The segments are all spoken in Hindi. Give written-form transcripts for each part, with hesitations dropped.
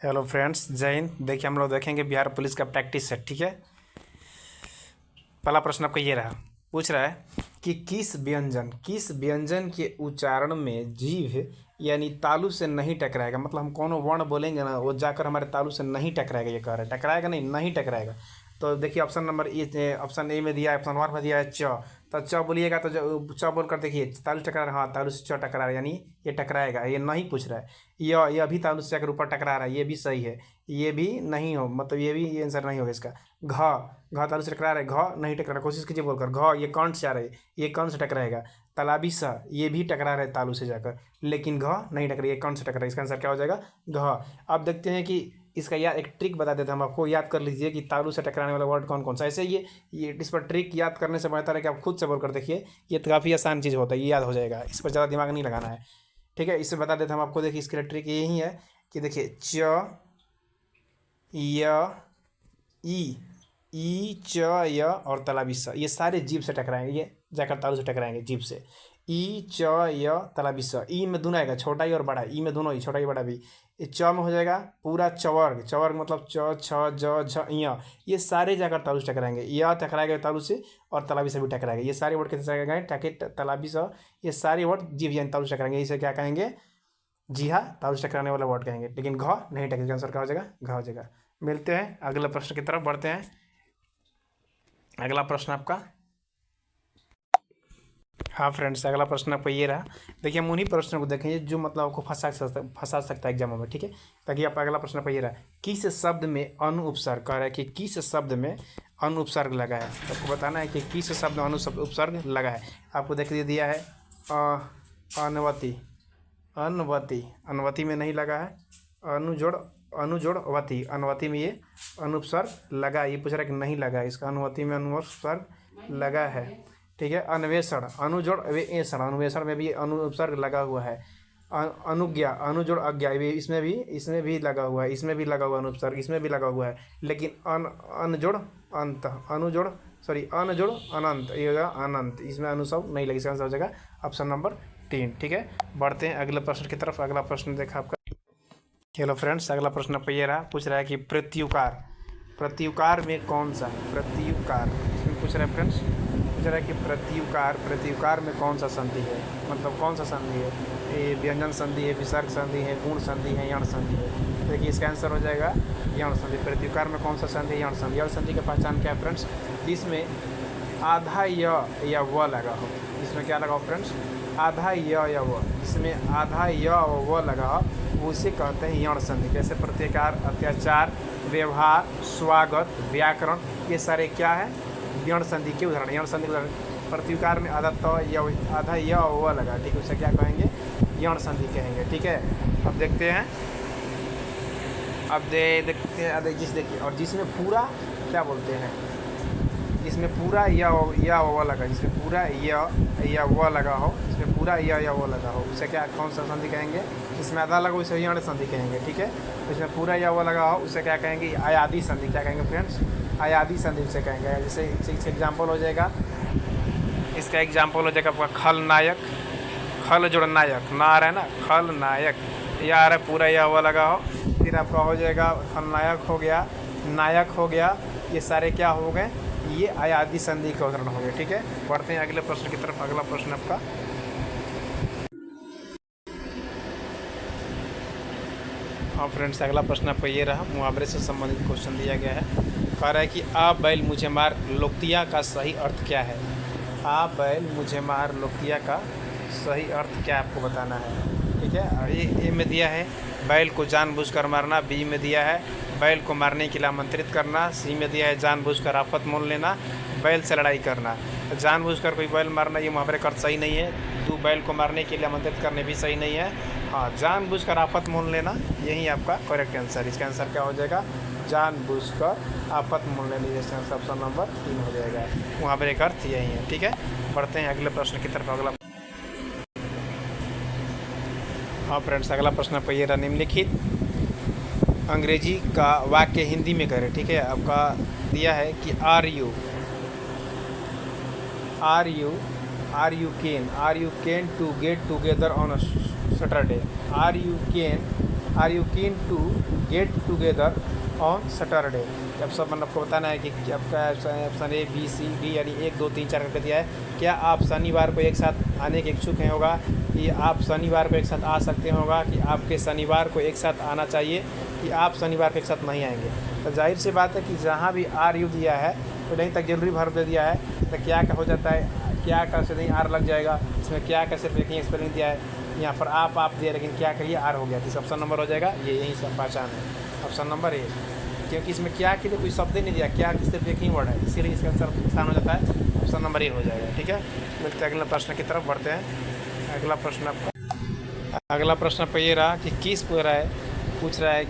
हेलो फ्रेंड्स, जय हिंद। देखिए, हम लोग देखेंगे बिहार पुलिस का प्रैक्टिस सेट। ठीक है, पहला प्रश्न आपका ये रहा। पूछ रहा है कि किस व्यंजन के उच्चारण में जीभ यानी तालु से नहीं टकराएगा। मतलब हम कोनो वर्ण बोलेंगे ना, वो जाकर हमारे तालु से नहीं टकराएगा। ये कह रहा है टकराएगा नहीं, नहीं टकराएगा। तो देखिए ऑप्शन ए में दिया है, ऑप्शन 1 में दिया है च। तो च बोलिएगा तो च बोल कर देखिए, तालु से टकरा रहा है, हाँ तालु से च टकरा रहा है, यानी ये टकराएगा। ये नहीं पूछ रहा है। ये भी तालु से जाकर ऊपर टकरा रहा है, ये भी सही है। ये भी नहीं हो, मतलब ये भी, ये आंसर नहीं होगा इसका। घ तालु से टकरा रहा है, घ नहीं टकरा रहा। कोशिश कीजिए बोलकर घ, ये कंठ से आ रहा है, ये कंठ से टकराएगा। तालाबी सा, ये भी टकरा रहा है तालु से जाकर, लेकिन घ नहीं टकरा, ये कंठ से टकरा है। इसका आंसर क्या हो जाएगा? घ। अब देखते हैं कि इसका याद, एक ट्रिक बता देते हैं हम आपको। याद कर लीजिए कि तालु से टकराने वाला वर्ड कौन कौन सा। ऐसे ये इस पर ट्रिक याद करने से बेहतर है कि आप खुद से बोल कर देखिए। ये तो काफ़ी आसान चीज़ होता है, ये याद हो जाएगा। इस पर ज़्यादा दिमाग नहीं लगाना है। ठीक है, इससे बता देते हैं हम आपको। देखिए, इसके लिए ट्रिक यही है कि देखिए च य ई च य और तलाबी स, ये सारे जीभ से टकराएंगे, ये जाकर तालु से टकराएंगे जीभ से। ई च य तलाबी स, ई में दोनों आएगा, छोटा ई और बड़ा ई में दोनों ही, छोटा ई बड़ा भी। ये च में हो जाएगा पूरा चवर्ग, चवर्ग मतलब च छ ज झ य, ये सारे जाकर तालु से टकराएंगे। य टकराएगा तालु से और तलाबी से भी टकराएगा। ये सारे वर्ड कैसे टकराएंगे? ताकि तलाबी स, ये सारे वर्ड जीभ यानी तालु से टकराएंगे। इसे क्या कहेंगे? जी हाँ, तालु से टकराने वाला वर्ड कहेंगे। लेकिन घ नहीं टकरेगा। आंसर क्या हो जाएगा? घ हो जाएगा। मिलते हैं अगले प्रश्न की तरफ बढ़ते हैं। अगला प्रश्न आपका, हाँ फ्रेंड्स, अगला प्रश्न आपका ये रहा। देखिए, हम उन्हीं प्रश्नों को देखेंगे जो मतलब आपको फंसा सकता है एग्जामों में। ठीक है, ताकि आप, अगला प्रश्न आपका ये रहा। किस शब्द में अनु उपसर्ग, कह रहा है कि किस शब्द में अनु उपसर्ग लगा है। तो आपको बताना है कि किस शब्द में अनु उपसर्ग लगा है। आपको देखिए दिया है अनवती, अनवती, अनवती में नहीं लगा है। अनुजोड़ वती, अनवती में ये अनुपसर्ग लगा। ये पूछ रहा है कि नहीं लगा है, इसका अनुवती में अनुपसर्ग लगा है। ठीक है, अन्वेषण, अनुजोड़ वेषण, अन्वेषण में भी अनुपसर्ग लगा हुआ है। अनुज्ञा, अनुजोड़ अज्ञा, इसमें भी लगा हुआ है, इसमें भी लगा हुआ अनुपसर्ग, इसमें भी लगा हुआ है। लेकिन अनजोड़ अंत, अनजोड़ अनंत, ये होगा अनंत, इसमें अनुसव नहीं लगी। इसका आंसर हो जाएगा ऑप्शन नंबर 3। ठीक है, बढ़ते हैं अगले प्रश्न की तरफ। अगला प्रश्न देखा आपका। हेलो फ्रेंड्स, अगला प्रश्न आपका ये रहा। पूछ रहा है कि प्रत्युकार, प्रत्युकार में कौन सा है? प्रत्युकार इसमें पूछ रहा है फ्रेंड्स, पूछ रहा है कि प्रत्युकार में कौन सा संधि है। मतलब कौन सा संधि है? ये व्यंजन संधि है, विसर्ग संधि है, गुण संधि है, यण संधि है। देखिए, इसका आंसर हो जाएगा यण संधि। प्रत्युकार में कौन सा संधि है? यण संधि। यण संधि की पहचान क्या है फ्रेंड्स? इसमें आधा य या व लगा हो। इसमें क्या लगा हो फ्रेंड्स? आधा य या व। इसमें आधा य और व लगा हो, उसे कहते हैं यण संधि। जैसे प्रत्याकार, अत्याचार, व्यवहार, स्वागत, व्याकरण, ये सारे क्या है? यण संधि के उदाहरण। यण संधि के उदाहरण, प्रत्युकार में आधा त या आधा य और व लगा, ठीक है, उसे क्या कहेंगे? यण संधि कहेंगे। ठीक है, अब देखते हैं, देखते हैं देखिए, और जिसमें पूरा क्या बोलते हैं, जिसमें पूरा या व लगा, जिसमें पूरा या व लगा हो, इसमें पूरा या व लगा हो, उसे क्या, कौन सा संधि कहेंगे? इसमें आधा लगा उसे यण संधि कहेंगे। ठीक है, इसमें पूरा या व लगा हो, उसे क्या कहेंगे? आयादी संधि। क्या कहेंगे फ्रेंड्स? आयादी संधि उसे कहेंगे। जैसे इसका एग्जाम्पल हो जाएगा, इसका एग्जाम्पल हो जाएगा आपका खलनायक, खल जोड़ नायक, ना आ रहा है ना, खलनायक, या आ रहा है पूरा या व लगा हो, फिर आपका हो जाएगा खलनायक हो गया, नायक हो गया। ये सारे क्या हो गए? ये आयादी संधि के उदाहरण हो गए। ठीक है, बढ़ते हैं अगले प्रश्न की तरफ। अगला प्रश्न आपका, हाँ फ्रेंड्स, अगला प्रश्न आपका ये रहा। मुहावरे से संबंधित क्वेश्चन दिया गया है। कह रहा है कि आ बैल मुझे मार लोकतिया का सही अर्थ क्या है? आ बैल मुझे मार लोकतिया का सही अर्थ क्या आपको बताना है। ठीक है, और ए में दिया है बैल को जानबूझकर मारना, बी में दिया है बैल को मारने के लिए आमंत्रित करना, सी में दिया है जानबूझकर आफत मोल लेना, बैल से लड़ाई करना। तो जानबूझकर कोई बैल मारना, ये मुहावरे का अर्थ सही नहीं है। दो बैल को मारने के लिए आमंत्रित करने भी सही नहीं है। हाँ, जानबूझकर आफत मोल लेना, यही आपका करेक्ट आंसर। इसका आंसर क्या हो जाएगा? जानबूझकर आफत मोल लेना। जैसे आंसर ऑप्शन नंबर 3 हो जाएगा। मुहावरे का अर्थ यही है। ठीक है, बढ़ते हैं अगले प्रश्न की तरफ। अगला, हाँ फ्रेंड्स, अगला प्रश्न आपका ये रहा। निम्नलिखित अंग्रेजी का वाक्य हिंदी में करें। ठीक है, आपका दिया है कि are you can to get together on a Saturday. Are you can are you keen to get together on Saturday. अब सब आपको बताना है कि आपका option A B C D यानी 1 2 3 4 करके दिया है। क्या आप शनिवार को एक साथ आने के इच्छुक हैं, होगा कि आप शनिवार को एक साथ आ सकते हैं, होगा कि आपके शनिवार को एक साथ आना चाहिए, कि आप शनिवार को एक साथ नहीं आएंगे। तो जाहिर सी बात है कि जहाँ भी आर यू दिया है तो नहीं तक जरूरी भर दे दिया है, तो क्या हो जाता है, क्या का से नहीं आर लग जाएगा। इसमें क्या का सिर्फ एक ही स्पेलिंग दिया है, यहाँ पर आप दिया, लेकिन क्या करिए आर हो गया, तो ऑप्शन नंबर हो जाएगा ये, यही सब पहचान है ऑप्शन नंबर ए। क्योंकि इसमें क्या के लिए कोई शब्द ही नहीं दिया, क्या की सिर्फ एक ही वर्ड है, इसीलिए इसका आंसर आसान हो जाता है, ऑप्शन नंबर ए हो जाएगा। ठीक है, मिलते हैं अगले प्रश्न की तरफ बढ़ते हैं। अगला प्रश्न आपका ये रहा कि किस पूछ रहा है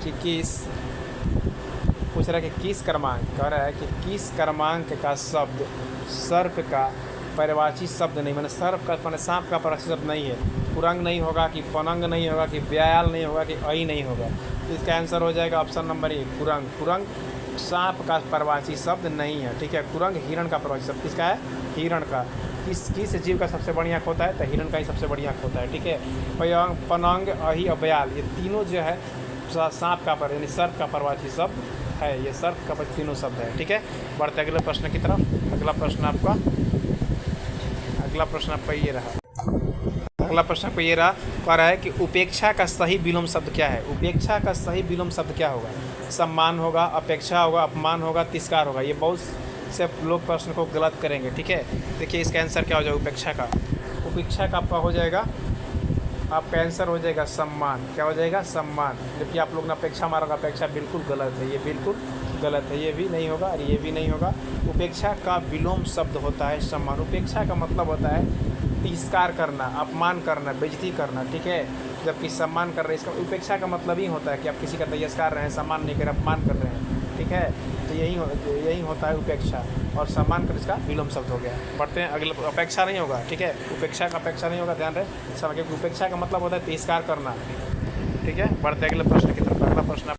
कि किस क्रमांक, कह रहा है कि किस क्रमांक का शब्द सर्प का पर्यायवाची शब्द नहीं, मैंने सर्प का मैंने सांप का पर्यायवाची शब्द नहीं है, कुरंग नहीं होगा, कि पनंग नहीं होगा, कि ब्याल नहीं होगा, कि अई नहीं होगा। तो इसका आंसर हो जाएगा ऑप्शन नंबर ए कुरंग। कुरंग सांप का पर्यायवाची शब्द नहीं है। ठीक है, कुरंग हिरण का पर्यायवाची शब्द किसका है, हिरण का। किस जीव का सबसे बढ़िया आँख होता है, तो हिरण का ही सबसे बढ़िया आँख होता है। ठीक है, पनंग अही और ब्याल ये तीनों जो है सांप का पर यानी सर्प का पर्यायवाची शब्द है, ये सर्प का तीनों शब्द है। ठीक है, बढ़ते अगले प्रश्न की तरफ। अगला प्रश्न आपका ये रहा, कह रहा है कि उपेक्षा का सही विलोम शब्द क्या है। उपेक्षा का सही विलोम शब्द क्या होगा, सम्मान होगा, अपेक्षा होगा, अपमान होगा, तिरस्कार होगा। ये बहुत से लोग प्रश्न को गलत करेंगे। ठीक है, देखिए इसका आंसर क्या हो जाएगा, उपेक्षा का आपका हो जाएगा, आपका आंसर हो जाएगा सम्मान। क्या हो जाएगा, सम्मान। जबकि आप लोग ने अपेक्षा मारोगे, अपेक्षा बिल्कुल गलत है, ये बिल्कुल गलत है, ये भी नहीं होगा और ये भी नहीं होगा। उपेक्षा का विलोम शब्द होता है सम्मान। उपेक्षा का मतलब होता है तिरस्कार करना, अपमान करना, बेइज्जती करना। ठीक है, जबकि सम्मान कर रहे हैं, इसका उपेक्षा का मतलब ही होता है कि आप किसी का तिरस्कार रहे हैं, सम्मान नहीं कर अपमान कर रहे हैं। ठीक है, तो यही होता है उपेक्षा, और सम्मान कर इसका विलोम शब्द हो गया। बढ़ते हैं अगले, अपेक्षा नहीं होगा। ठीक है, उपेक्षा का अपेक्षा नहीं होगा, ध्यान रहे समझ। उपेक्षा का मतलब होता है तिरस्कार करना। ठीक है, बढ़ते अगले प्रश्न की तरफ। अगला प्रश्न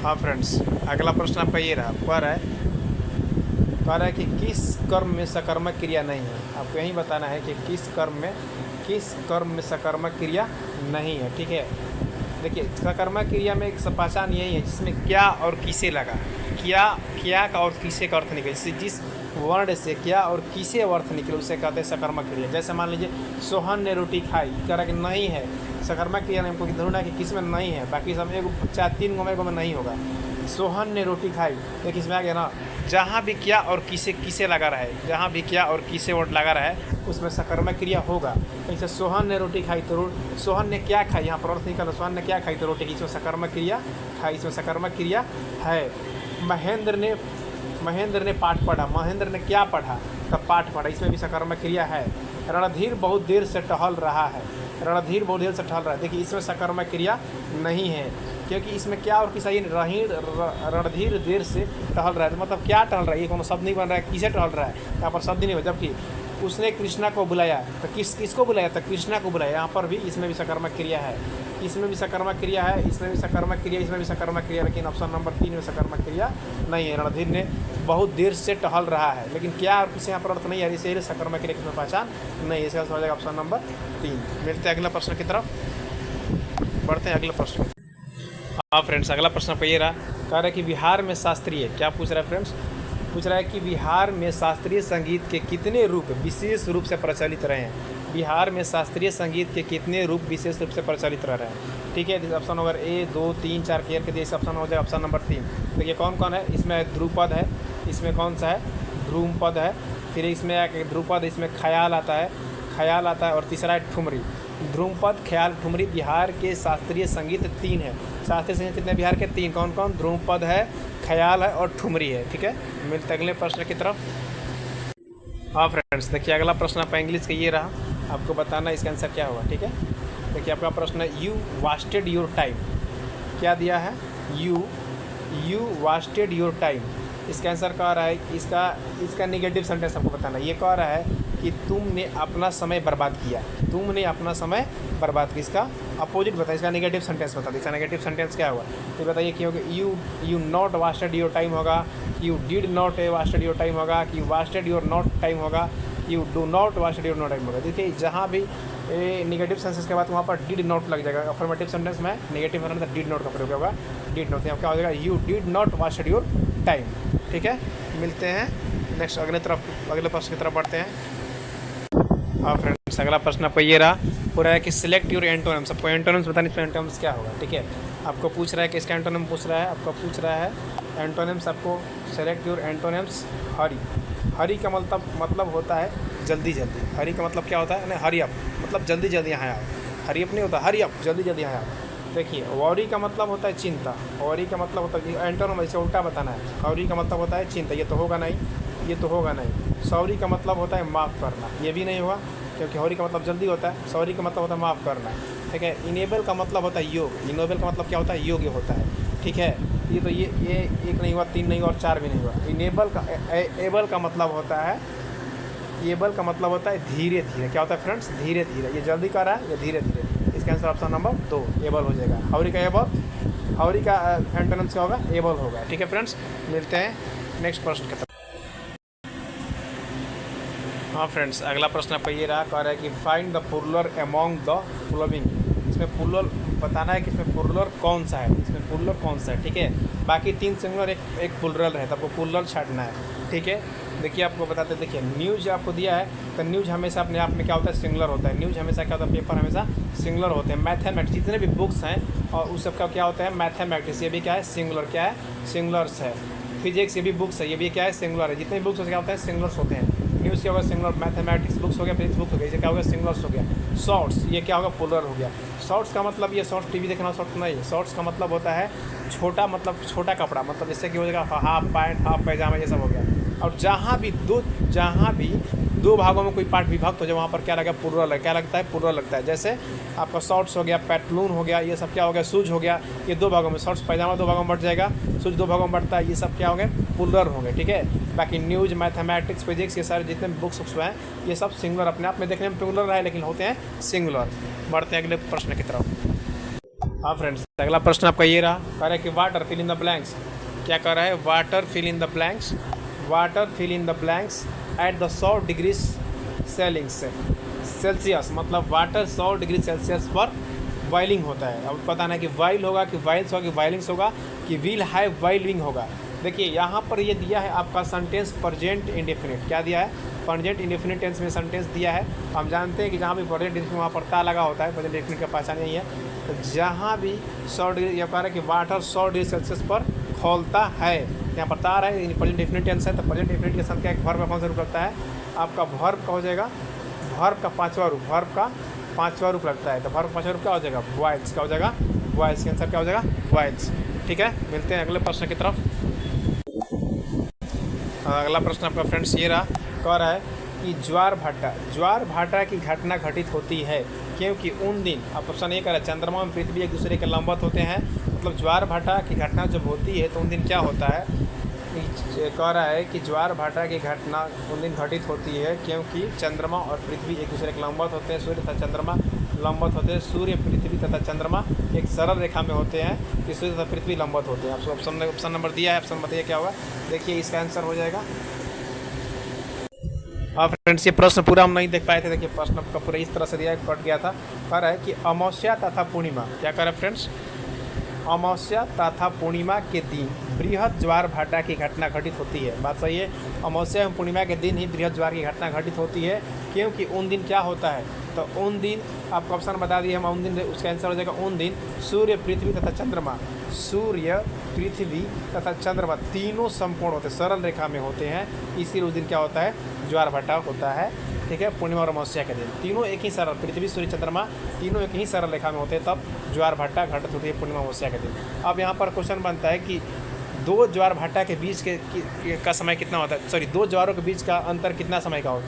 हाँ फ्रेंड्स, अगला प्रश्न आपका ये रहा, कह रहा है कि किस कर्म में सकर्मक क्रिया नहीं है। आपको यही बताना है कि किस कर्म में सकर्मक क्रिया नहीं है। ठीक है, देखिए सकर्मक क्रिया में एक पहचान यही है जिसमें क्या और किसे लगा, क्या का और किसे का अर्थ निकले, जिस वर्ण से क्या और किसे अर्थ निकले उसे कहते हैं सकर्मक क्रिया। जैसे मान लीजिए सोहन ने रोटी खाई, कह रहा कि नहीं है, सकर्मक क्रिया ने हमको ढूंढना है कि किस में नहीं है, बाकी सब एक 4 3 में नहीं होगा। सोहन ने रोटी खाई, देखिए इसमें आ गया ना, जहाँ भी क्या और किसे लगा रहा है, जहाँ भी क्या और किसे वर्ड लगा रहा है उसमें सकर्मक क्रिया होगा। जैसे सोहन ने रोटी खाई तो सोहन ने क्या खाई, यहाँ पर अर्थ निकला, सोहन ने क्या खाई तो रोटी, इसमें सकर्मक क्रिया है, इसमें सकर्मक क्रिया है। महेंद्र ने पाठ पढ़ा, महेंद्र ने क्या पढ़ा, तब पाठ पढ़ा, इसमें भी सकर्मक क्रिया है। रणधीर बहुत देर से टहल रहा है, देखिए इसमें सकर्मक क्रिया नहीं है, क्योंकि इसमें क्या और किस आई, रणधीर देर से टहल रहा है, तो मतलब क्या टहल रहा है, ये कोनो शब्द नहीं बन रहा है, किसे टहल रहा है, यहाँ पर शब्द नहीं है। जबकि उसने कृष्णा को बुलाया, तो किसको बुलाया, तो कृष्णा को बुलाया, यहाँ पर भी इसमें भी सकर्मक क्रिया है, इसमें भी सकर्मक क्रिया है, इसमें भी सकर्मक क्रिया, इसमें भी सकर्मक क्रिया, लेकिन ऑप्शन नंबर 3 में सकर्मक क्रिया नहीं है। रणधीर ने बहुत देर से टहल रहा है, लेकिन क्या और किसी यहाँ पर अर्थ नहीं है, इसलिए सकर्मक क्रिया की पहचान नहीं है, इसका हो जाएगा ऑप्शन नंबर 3। मिलते हैं अगला प्रश्न की तरफ, बढ़ते हैं अगला प्रश्न। हाँ फ्रेंड्स, अगला प्रश्न पर ये रहा, कह रहा है कि बिहार में शास्त्रीय, क्या पूछ रहा है फ्रेंड्स, पूछ रहा है कि बिहार में शास्त्रीय संगीत के कितने रूप विशेष रूप से प्रचलित रहे हैं। बिहार में शास्त्रीय संगीत के कितने रूप विशेष रूप से प्रचलित रह रहे हैं। ठीक है, ऑप्शन नंबर ए 2 3 4 क्लियर कर दिए, इस ऑप्शन हो जाएगा ऑप्शन नंबर 3। देखिए कौन कौन है, इसमें ध्रुपद है, इसमें कौन सा है, ध्रुमपद है, फिर इसमें ध्रुपद, इसमें ख्याल आता है, और तीसरा है ठुमरी। ध्रुमपद, ख्याल, ठुमरी बिहार के शास्त्रीय संगीत 3 है। शास्त्रीय संगीत कितने बिहार के, 3। कौन कौन, ध्रुमपद है, ख्याल है और ठुमरी है। ठीक है, मिलते अगले प्रश्न की तरफ। हाँ फ्रेंड्स, देखिए अगला प्रश्न आपका इंग्लिश का ये रहा, आपको बताना इसका आंसर क्या होगा। ठीक है, देखिए आपका प्रश्न है, यू वास्टेड योर टाइम, क्या दिया है, यू वास्टेड योर टाइम। इसका आंसर कह रहा है, इसका नेगेटिव सेंटेंस आपको बताना। ये कह रहा है कि तुमने अपना समय बर्बाद किया, इसका अपोजिट बताइए, इसका नेगेटिव सेंटेंस बता दीजिए, इसका नेगेटिव सेंटेंस क्या होगा, तो बताइए कि होगा, you not wasted your time होगा, you did not wasted your time होगा, कि you wasted your not time होगा, you do not wasted your not time होगा। देखिए जहाँ भी ये निगेटिव सेंसेस के बाद वहाँ पर डिड नॉट लग जाएगा। अफर्मेटिव सेंटेंस में नेगेटिव होना तो डिड नॉट का प्रयोग होगा, डिड नॉट। यहाँ क्या हो जाएगा, you did not vast your time. ठीक है, मिलते हैं नेक्स्ट अगले प्रश्न की तरफ बढ़ते हैं। हाँ फ्रेंड्स, अगला प्रश्न आपको ये रहा पूरा है कि सिलेक्ट योर एंटोनिम्स। आपको एंटोनिम्स बताने, इसमें एंटोनिम्स क्या होगा। ठीक है, आपको पूछ रहा है कि इसका एंटोनिम पूछ रहा है, आपको पूछ रहा है एंटोनिम्स। आपको सेलेक्ट योर एंटोनिम्स। हरी, हरी का मतलब होता है जल्दी जल्दी। हरी का मतलब क्या होता है, हरी अप, मतलब जल्दी जल्दी यहाँ आओ। हरी अप नहीं होता, हरी अप, जल्दी जल्दी यहाँ आओ। देखिए, वॉरी का मतलब होता है चिंता। वॉरी का मतलब होता है एंटोनिम, ऐसे उल्टा बताना है। वॉरी का मतलब होता है चिंता, ये तो होगा नहीं, ये तो होगा नहीं। सॉरी का मतलब होता है माफ़ करना, ये भी नहीं हुआ क्योंकि हॉरी का मतलब जल्दी होता है। सॉरी का मतलब होता है माफ़ करना। ठीक है, इनेबल का मतलब होता है योग। इनेबल का मतलब क्या होता है, योग्य होता है। ठीक है, ये तो ये एक नहीं हुआ, तीन नहीं हुआ और चार भी नहीं हुआ। इनेबल का एबल का मतलब होता है, एबल का मतलब होता है धीरे धीरे। क्या होता है फ्रेंड्स, धीरे धीरे। ये जल्दी कर रहा है, ये धीरे धीरे। इसका आंसर ऑप्शन नंबर 2 एबल हो जाएगा। हॉरी का एबल, हॉरी का एंटोनिम्स क्या होगा, एबल होगा। ठीक है फ्रेंड्स, मिलते हैं नेक्स्ट प्रश्न की तरफ। हाँ फ्रेंड्स, अगला प्रश्न आपका ये रहा, कह रहा है कि find the plural among the following. इसमें प्लूरल बताना है कि इसमें प्लूरल कौन सा है, इसमें प्लूरल कौन सा है। ठीक है, बाकी 3 सिंगुलर एक प्लूरल है, तो आपको प्लूरल छाटना है। ठीक है, देखिए आपको बताते, देखिए न्यूज़ आपको दिया है, तो न्यूज़ हमेशा अपने आप में क्या होता है, सिंगुलर होता है। न्यूज़ हमेशा क्या होता है, पेपर हमेशा सिंगुलर होते हैं। मैथमेटिक्स जितने भी बुक्स हैं और उस सबका क्या होता है, मैथमेटिक्स, ये भी क्या है, सिंगुलर। क्या है, सिंगुलर्स है। फिजिक्स ये भी बुक्स है, ये भी क्या है, सिंगुलर है। जितने बुक्स क्या होता है, सिंगुलर्स होते हैं। न्यूज़ क्या होगा, सिंगुलर। मैथमेटिक्स बुक्स हो गया, फिजिक्स बुक्स हो गया, ये क्या होगा, सिंगुलर्स हो गया। शॉर्ट्स ये क्या होगा, प्लूरल हो गया। शॉर्ट्स का मतलब ये शॉर्ट्स टीवी देखना शॉर्ट्स नहीं। शॉर्ट्स का मतलब होता है छोटा, मतलब छोटा कपड़ा, मतलब जैसे कि हो जाएगा हाफ पैंट, हाफ पैजामा, ये सब हो गया। और जहाँ भी दो भागों में कोई पार्ट विभक्त हो जाए, वहाँ पर क्या लगा, प्लूरल है। क्या लगता है, प्लूरल लगता है। जैसे आपका शॉर्ट्स हो गया, पैंटलून हो गया, ये सब क्या हो गया, शूज हो गया। ये 2 भागों में, शॉर्ट्स पैजामा 2 भागों में बढ़ जाएगा, शूज 2 भागों में बढ़ता है। ये सब क्या हो गए, प्लूरल होंगे। ठीक है, बाकी न्यूज़, मैथमेटिक्स, फिजिक्स, ये सारे जितने बुक्स हैं, ये सब सिंगुलर अपने आप में देखने में प्लूरल है, लेकिन होते हैं सिंगुलर। बढ़ते हैं अगले प्रश्न की तरफ। हाँ फ्रेंड्स, अगला प्रश्न आपका ये रहा, कह रहा है कि water fill in the blanks. क्या कर रहा है, water fill in the blanks. Water fill in the blanks at the 100 degree celsius, मतलब वाटर 100 डिग्री सेल्सियस पर बॉइलिंग होता है। अब पता नहीं कि वाइल होगा कि वाइल्स होगा कि वाइलिंग्स होगा कि विल हैव वाइलिंग होगा। देखिए यहाँ पर ये दिया है आपका सेंटेंस प्रेजेंट इंडेफिनिट। क्या दिया है, प्रेजेंट इंडेफिनिट टेंस में सेंटेंस दिया है। हम जानते हैं कि जहाँ भी प्रेजेंट इंडेफिनिट वहाँ पर ता लगा होता है, प्रेजेंट इंडेफिनिट का पहचान यही है। तो जहाँ भी 100 डिग्री, यह कह रहा है कि वाटर 100 डिग्री सेल्सियस पर खौलता है। यहाँ पर ता रहा है, प्रेजेंट इंडेफिनिट टेंस है, तो प्रेजेंट इंडेफिनिट के साथ क्या वर्ब का कौन सा रूप लगता है, आपका वर्ब का हो जाएगा, वर्ब का 5वां रूप, वर्ब का 5वां रूप लगता है। तो वर्ब का 5वां रूप क्या हो जाएगा, वॉइल्स। क्या हो जाएगा, वॉइल्स। आंसर क्या हो जाएगा, वॉइल्स। ठीक है, मिलते हैं अगले प्रश्न की तरफ। अगला प्रश्न आपका फ्रेंड्स ये रहा, कह रहा है कि ज्वार भाटा की घटना घटित होती है क्योंकि उन दिन, आप ऑप्शन ये कह रहा है, चंद्रमा और पृथ्वी एक दूसरे के लंबवत होते हैं। मतलब ज्वार भाटा की घटना जब होती है तो उन दिन क्या होता है, कह रहा है कि ज्वार भाटा की घटना उन दिन घटित होती है क्योंकि चंद्रमा और पृथ्वी एक दूसरे के लंबवत होते हैं। सूर्य तथा चंद्रमा लंबवत होते हैं। सूर्य, पृथ्वी तथा चंद्रमा एक सरल रेखा में होते हैं कि सूर्य तथा पृथ्वी लंबवत होते हैं। आपको ऑप्शन नंबर दिया है, ऑप्शन बताइए क्या होगा। देखिए इसका आंसर हो जाएगा। हाँ फ्रेंड्स, ये प्रश्न पूरा हम नहीं देख पाए थे। देखिए प्रश्न आपका पूरा इस तरह से दिया, कट गया था। कह रहा है कि अमावस्या तथा पूर्णिमा, क्या कह रहा है फ्रेंड्स, अमावस्या तथा पूर्णिमा के दिन बृहद ज्वार भाटा की घटना घटित होती है। बात सही है, अमावस्या एवं पूर्णिमा के दिन ही बृहद ज्वार की घटना घटित होती है क्योंकि उन दिन क्या होता है, तो उन दिन आपको ऑप्शन बता दिए हम, उन दिन उसका आंसर हो जाएगा उन दिन सूर्य, पृथ्वी तथा चंद्रमा, सूर्य, पृथ्वी तथा चंद्रमा तीनों संपूर्ण होते हैं, सरल रेखा में होते हैं। इसीलिए उस दिन क्या होता है, ज्वार भाटा होता है। ठीक है, पूर्णिमा और अमावस्या के दिन तीनों एक ही सरल, पृथ्वी, सूर्य, चंद्रमा तीनों एक ही सरल रेखा में होते हैं, तब ज्वार भाटा घटित होती है पूर्णिमा अमावस्या के दिन। अब यहाँ पर क्वेश्चन बनता है कि 2 ज्वार भाटा के बीच का समय कितना होता है, सॉरी 2 ज्वारों के बीच का अंतर कितना समय का हो,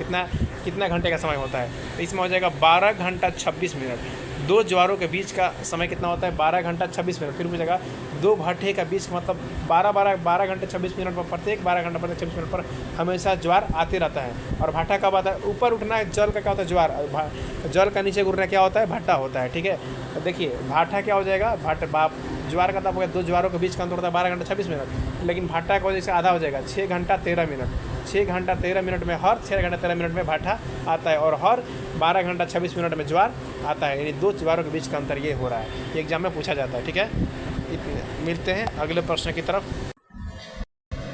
कितना घंटे का समय होता है। तो इसमें हो जाएगा 12 घंटा 26 मिनट। 2 ज्वारों के बीच का समय कितना होता है, 12 घंटा 26 मिनट। फिर पूछेगा 2 भट्टे का बीच, मतलब 12 घंटे 26 मिनट पर, प्रत्येक 12 घंटे 26 मिनट पर हमेशा ज्वार आते रहता है। और भाटा कब आता है, ऊपर उठना है, जल का क्या होता है, ज्वार, जल का नीचे गिरना क्या होता है, भट्टा होता है। ठीक है, तो देखिए भाटा क्या हो जाएगा, ज्वार का तब हो गया 2 ज्वारों के बीच का अंतर होता है 12 घंटा 26 मिनट, लेकिन भाटा का वजह से आधा हो जाएगा 6 घंटा 13 मिनट। 6 घंटा 13 मिनट में, हर 6 घंटा 13 मिनट में भाटा आता है और हर 12 घंटा 26 मिनट में ज्वार आता है। यानी दो ज्वारों के बीच का अंतर ये हो रहा है, ये एग्जाम में पूछा जाता है। ठीक है, मिलते हैं अगले प्रश्न की तरफ।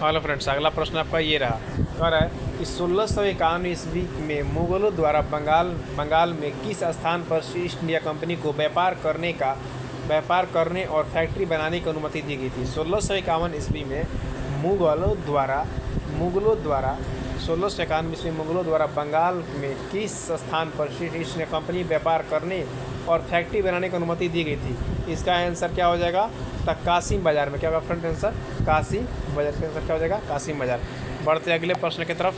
हेलो फ्रेंड्स, अगला प्रश्न आपका ये रहा, कह रहा है कि 1651 ईस्वी में मुगलों द्वारा बंगाल में किस स्थान पर ईस्ट इंडिया कंपनी को व्यापार करने और फैक्ट्री बनाने की अनुमति दी गई थी। 1651 ईस्वी में मुगलों द्वारा 1651 ईस्वी मुगलों द्वारा बंगाल में किस स्थान पर ईस्ट इंडिया कंपनी व्यापार करने और फैक्ट्री बनाने की अनुमति दी गई थी। इसका आंसर क्या हो जाएगा, कासिम बाजार में। क्या होगा फ्रेंड आंसर, कासिम बाजार का आंसर क्या हो जाएगा, कासिम बाजार। बढ़ते अगले प्रश्न की तरफ।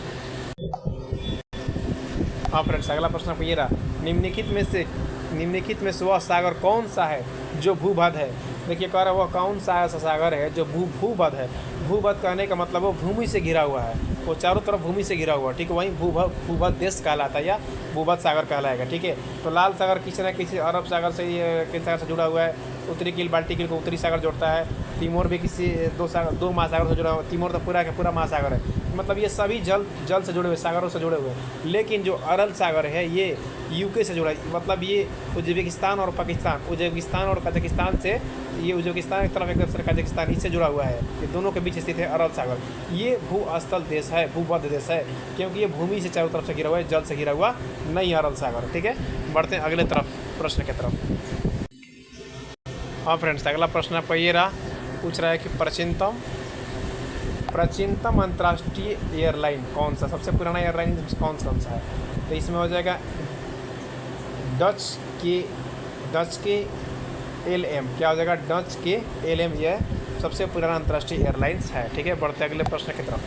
हाँ फ्रेंड्स, अगला प्रश्न आपको ये रहा, निम्नलिखित में से वह सागर कौन सा है जो भूभद है। देखिए कह रहा है वह कौन सा ऐसा सागर है जो भूभद है। भूभद कहने का मतलब वो भूमि से घिरा हुआ है, वो चारों तरफ भूमि से घिरा हुआ है। ठीक है, वहीं भूभद देश कहलाता है या भूभद सागर कहलाएगा। ठीक है, तो लाल सागर किसी न किसी अरब सागर से, किन सागर से जुड़ा हुआ है। उत्तरी कील बाल्टी कील को उत्तरी सागर जोड़ता है। तिमोर भी किसी दो महासागर से जुड़ा हुआ है। तिमोर तो पूरा का पूरा महासागर है। मतलब ये सभी जल से जुड़े हुए, सागरों से जुड़े हुए हैं। लेकिन जो अरल सागर है ये यूके से जुड़ा है। मतलब ये उज्बेकिस्तान और कजाकिस्तान से, ये उज्बेकिस्तान एक तरफ एक तरफ कजाकिस्तान, इससे जुड़ा हुआ है। ये दोनों के बीच स्थित है अरल सागर। ये भूस्थल देश है, भूबद्ध देश है, क्योंकि ये भूमि से चारों तरफ से घिरा हुआ है, जल से घिरा हुआ नहीं अरल सागर। ठीक है, बढ़ते हैं अगले प्रश्न की तरफ। हाँ फ्रेंड्स, अगला प्रश्न आपका ये रहा, पूछ रहा है कि प्राचीनतम अंतर्राष्ट्रीय एयरलाइन कौन सा, सबसे पुराना एयरलाइन कौन सा है। तो इसमें हो जाएगा डच के LM। क्या हो जाएगा, डच के LM, यह सबसे पुराना अंतर्राष्ट्रीय एयरलाइंस है। ठीक है, बढ़ते अगले प्रश्न की तरफ।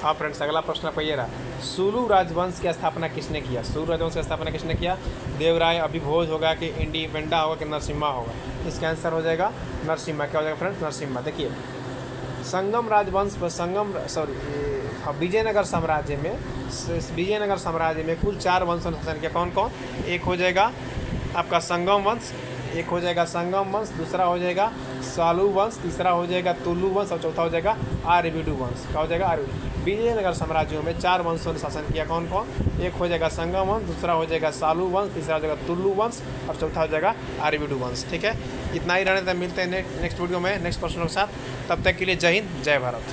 हाँ फ्रेंड्स, अगला प्रश्न आपका ये रहा, सुलू राजवंश की स्थापना किसने किया। सुलू राजवंश की स्थापना किसने किया। देवराय, अभिभोज होगा कि इंडिपेंडा होगा कि नरसिम्हा होगा। इसका आंसर हो जाएगा नरसिम्हा। क्या हो जाएगा फ्रेंड्स, नरसिम्हा। देखिए विजयनगर साम्राज्य में कुल 4 वंशों ने शासन किया। कौन कौन, एक हो जाएगा आपका संगम वंश, दूसरा हो जाएगा सालू वंश, तीसरा हो जाएगा तुलु वंश और चौथा हो जाएगा आर्यभट्ट वंश। क्या हो जाएगा, आर्यभट्ट। विजयनगर साम्राज्यों में 4 वंशों ने शासन किया। कौन कौन, एक हो जाएगा संगम वंश, दूसरा हो जाएगा सालू वंश, तीसरा हो जाएगा तुलु वंश और चौथा हो जाएगा आर्यभट्ट वंश। ठीक है, इतना ही रहने तक मिलते हैं नेक्स्ट वीडियो में नेक्स्ट प्रश्नों के साथ। तब तक के लिए जय हिंद, जय भारत।